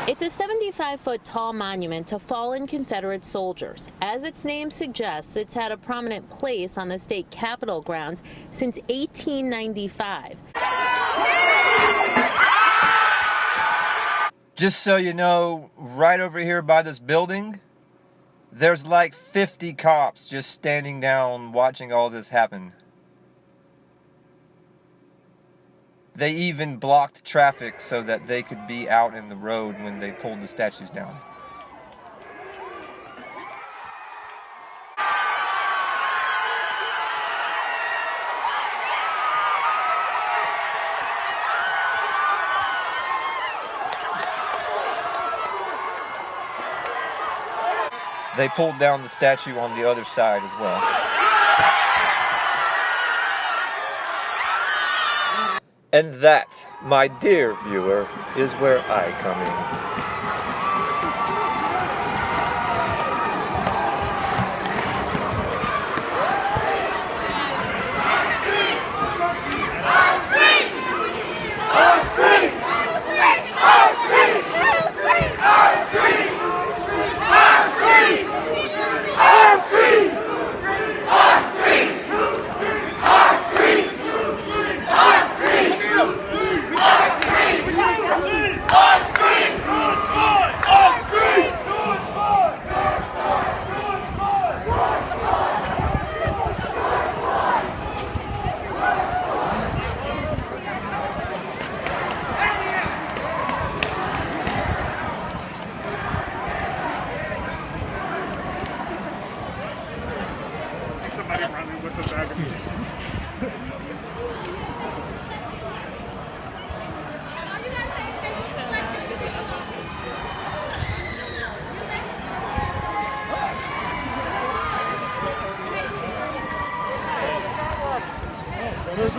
It's a 75-foot tall monument to fallen Confederate soldiers. As its name suggests, it's had a prominent place on the state capitol grounds since 1895. Just so you know, right over here by this building, there's like 50 cops just standing down watching all this happen. They even blocked traffic so that they could be out in the road when they pulled the statues down. They pulled down the statue on the other side as well. And that, my dear viewer, is where I come in.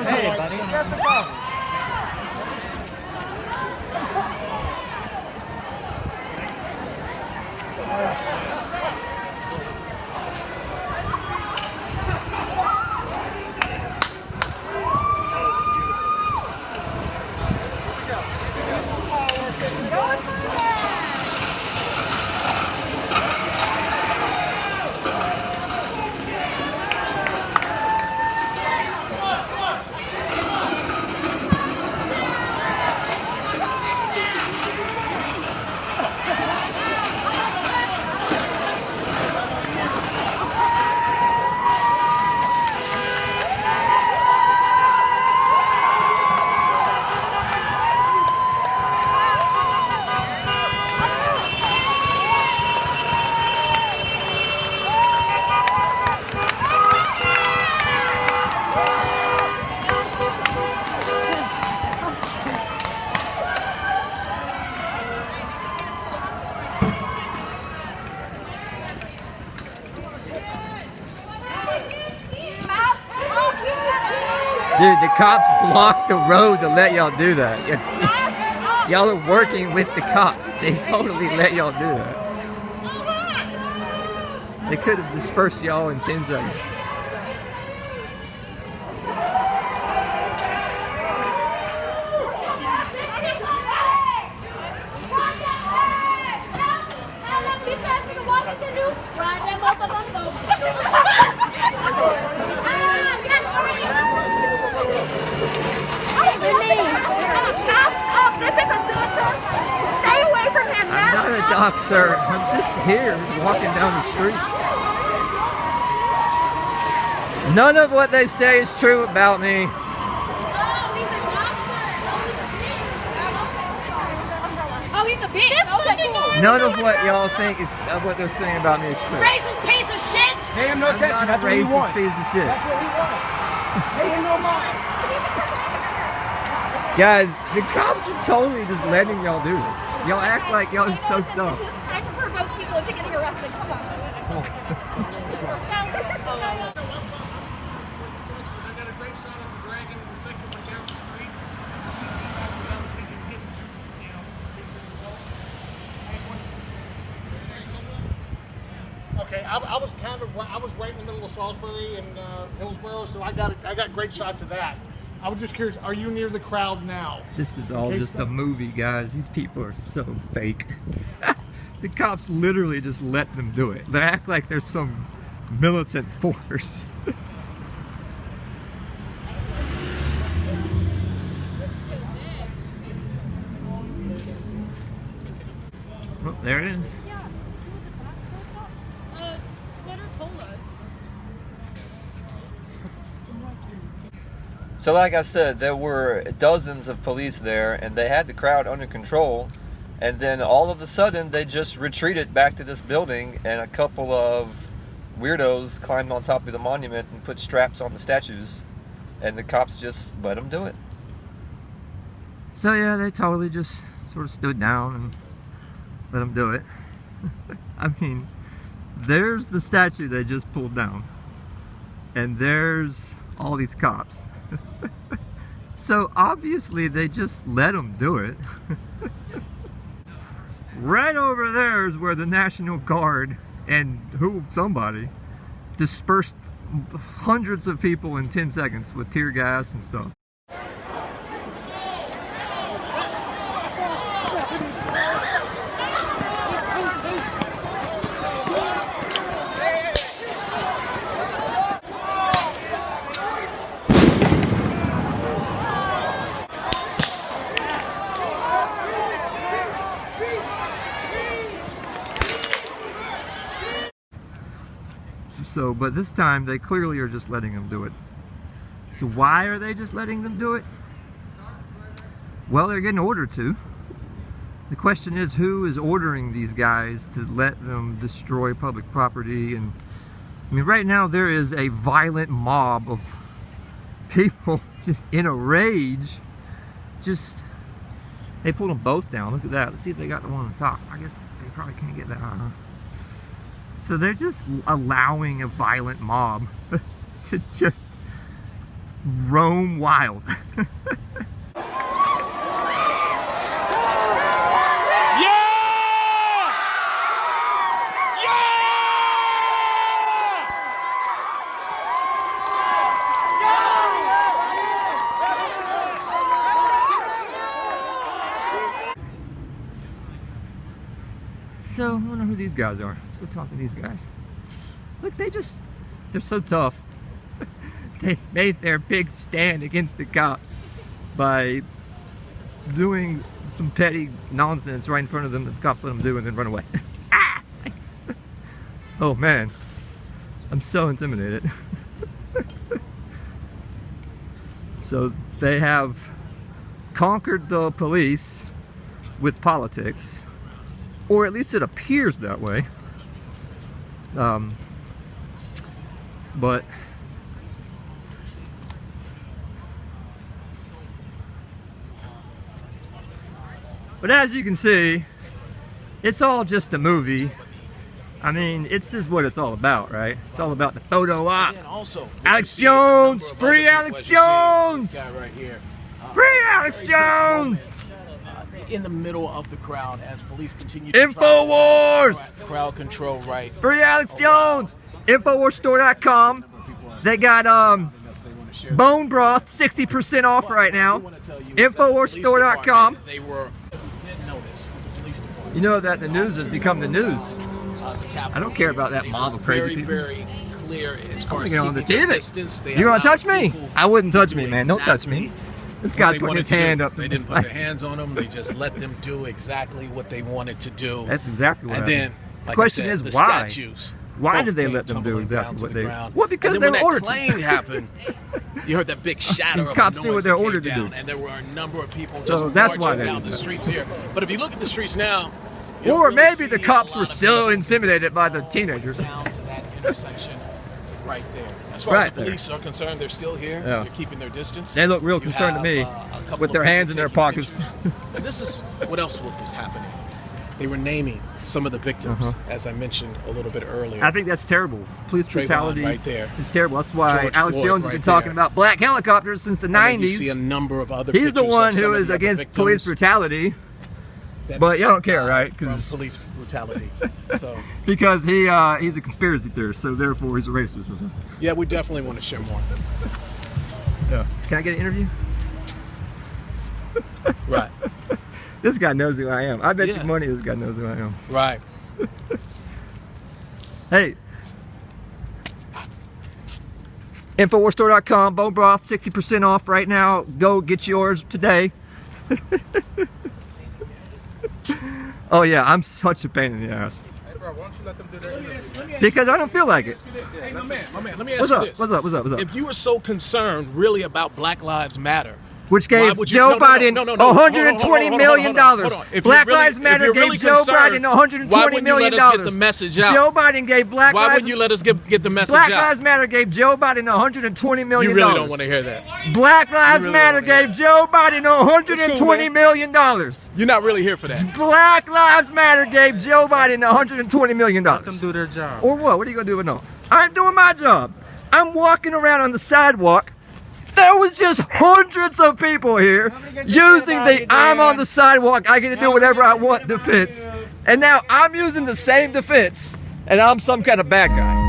Hey, buddy. Dude, the cops blocked the road to let y'all do that. Y'all are working with the cops. They totally let y'all do that. They could have dispersed y'all in 10 seconds. Doc, sir, I'm just here walking down the street. None of what they say is true about me. Oh, he's a bitch. Okay, cool. None of what y'all think is what they're saying about me is true. Racist piece of shit. Pay him no attention. That's what he wants. Racist piece of shit. That's what he wants. Pay him no mind. Guys, the cops are totally just letting y'all do this. Y'all act like y'all are so tough. I can provoke people into getting arrested. Come on. Come on. That's right. I got a great shot of the dragon and the second one down the street. Okay, I was right in the middle of Salisbury and Hillsborough, so I got great shots of that. I was just curious, are you near the crowd now? This is all Okay, just so- a movie, guys. These people are so fake. The cops literally just let them do it. They act like they're some militant force. Oh, there it is. Sweater colas. So like I said, there were dozens of police there and they had the crowd under control, and then all of a sudden they just retreated back to this building, and a couple of weirdos climbed on top of the monument and put straps on the statues, and the cops just let them do it. So yeah, they totally just sort of stood down and let them do it. I mean, there's the statue they just pulled down, and there's all these cops. So obviously they just let them do it. Right over there is where the National Guard and somebody dispersed hundreds of people in 10 seconds with tear gas and stuff. So, but this time they clearly are just letting them do it. So why are they just letting them do it? Well, they're getting ordered to. The question is, who is ordering these guys to let them destroy public property? And I mean, right now there is a violent mob of people just in a rage. They pulled them both down. Look at that. Let's see if they got the one on the top. I guess they probably can't get that high, huh? So they're just allowing a violent mob to just roam wild. So, I wonder who these guys are. Let's go talk to these guys. Look, they're so tough. They made their big stand against the cops by doing some petty nonsense right in front of them that the cops let them do and then run away. Ah! Oh man, I'm so intimidated. So they have conquered the police with politics. Or at least it appears that way. But as you can see, it's all just a movie. I mean, it's just what it's all about, right? It's all about the photo op. Alex Jones! Free Alex Jones! Free Alex Jones! In the middle of the crowd as police continue to InfoWars! Crowd control, right? Free Alex Jones! InfoWarsStore.com. They got bone broth 60% off right now. InfoWarsStore.com. You know that the news has become the news. I don't care about that mob of crazy people. Very clear as far as on the keeping their TV. distance. You gonna touch me? I wouldn't touch me, man. Don't touch me. This guy's putting his hand up. They didn't put their hands on them. They just let them do exactly what they wanted to do. That's exactly what happened. And then, like the question I said, is the why? statues Why both did they came let them do tumbling exactly down to what the they? ground. Well, because and they then were when ordered that plane happened, you heard that big shatter of cops noise did what they were that ordered to came down, do. and there were a number of people So just that's why marching they down did the that. streets here. But if you look at the streets now, you don't Or really maybe see the a cops lot were of so people intimidated by the teenagers. down to that intersection right there. As far Right as the police are concerned, they're still here. Yeah. They're keeping their distance. They look real You concerned to have, me a couple with of their people hands in their taking pockets. pictures. And this is what else was happening. They were naming some of the victims, as I mentioned a little bit earlier. I think that's terrible. Police Trayvon brutality right there. is terrible. That's why George Alex Floyd Jones has right been talking there. about black helicopters since the And then you 90s. see a number of other He's the pictures one of some who of is the other against victims police brutality. that But you don't care, right? from 'Cause- police brutality. So because he's a conspiracy theorist, so therefore he's a racist or something. yeah, we definitely want to share more. Yeah. Can I get an interview? Right. This guy knows who I am. I bet Yeah. you money this guy knows who I am. Right. Hey. Infowarstore.com, bone broth, 60% off right now. Go get yours today. Oh yeah, I'm such a pain in the ass. Hey, bro, why don't you let them do their interview? Because I don't feel like it. Hey, my man, let me ask What's you up? this. What's up? If you were so concerned really about Black Lives Matter, Which why gave would you- Joe no, Biden no, no, no, no. $120 million. Hold on. If Black you're really- Lives Matter if you're gave really Joe concerned, Biden $120 why wouldn't you million. let us get the message out? Joe Biden gave Why Lives wouldn't you let us get the message Black out? Lives Matter gave Joe Biden $120 million. You really don't want to hear that. Black Lives really Matter don't wanna gave Joe Biden $120 million. You're not really here for that. Black Lives Matter gave Joe Biden $120 million. Let them do their job. Or what? What are you going to do with no? I'm doing my job. I'm walking around on the sidewalk. There was just hundreds of people here using the I'm on the sidewalk, I get to do whatever I want defense. And now I'm using the same defense, and I'm some kind of bad guy.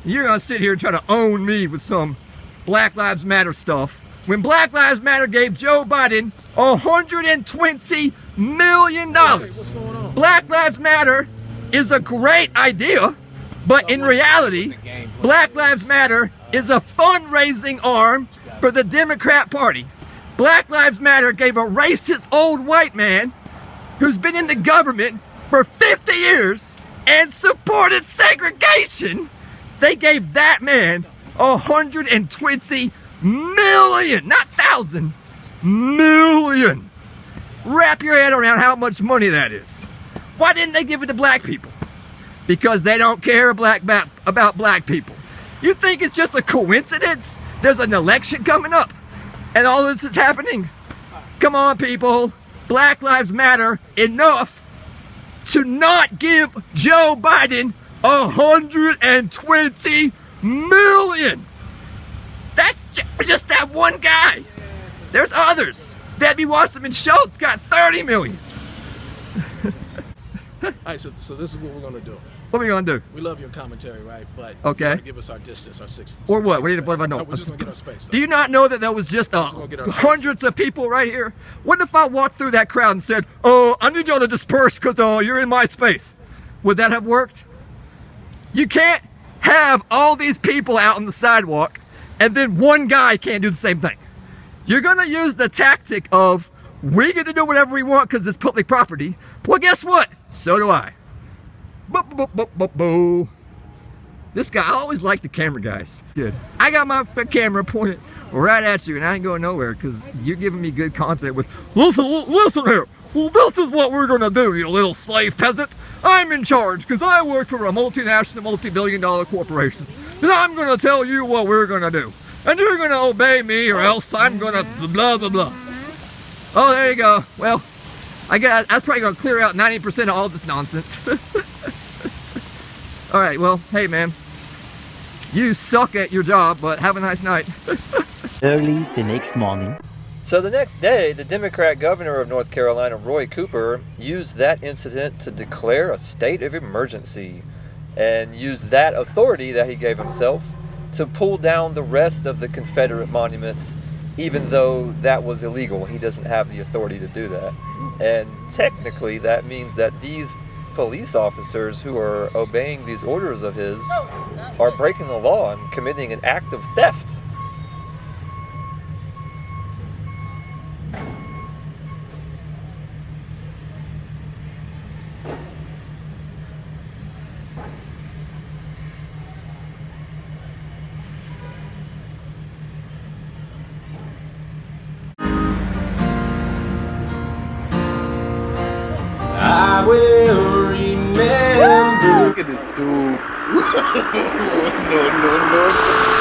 You're gonna sit here and try to own me with some Black Lives Matter stuff when Black Lives Matter gave Joe Biden $120 million. Black Lives Matter is a great idea, but in reality, Black Lives Matter is a fundraising arm for the Democrat Party. Black Lives Matter gave a racist old white man who's been in the government for 50 years and supported segregation. They gave that man $120 million, not thousand, million. Wrap your head around how much money that is. Why didn't they give it to black people? Because they don't care about black people. You think it's just a coincidence? There's an election coming up and all this is happening? Come on, people. Black Lives Matter enough to not give Joe Biden $120 million. That's just that one guy. There's others. Debbie Wasserman Schultz got 30 million. All right, so this is what we're gonna do. What are we gonna do? We love your commentary, right? But Okay. you gotta give us our distance, our six. Or six what? feet What space. if I know? No, we're just gonna get our space. Do you not know that there was just gonna get our space. hundreds of people right here? What if I walked through that crowd and said, "Oh, I need y'all to disperse because you're in my space"? Would that have worked? You can't have all these people out on the sidewalk and then one guy can't do the same thing. You're gonna use the tactic of we get to do whatever we want because it's public property. Well, guess what? So do I. Boo. This guy, I always like the camera guys. Good. I got my camera pointed right at you and I ain't going nowhere because you're giving me good content with, listen here. Well, this is what we're gonna do, you little slave peasant. I'm in charge because I work for a multinational, multi-billion-dollar corporation. And I'm gonna tell you what we're gonna do. And you're gonna obey me or else I'm gonna blah, blah, blah. Oh, there you go. Well, I guess that's probably gonna clear out 90% of all this nonsense. All right, well, hey man, you suck at your job, but have a nice night. Early the next morning. So the next day, the Democrat governor of North Carolina, Roy Cooper, used that incident to declare a state of emergency and used that authority that he gave himself to pull down the rest of the Confederate monuments, even though that was illegal. He doesn't have the authority to do that. And technically, that means that these police officers who are obeying these orders of his are breaking the law and committing an act of theft. I will remember. Look at this dude. No.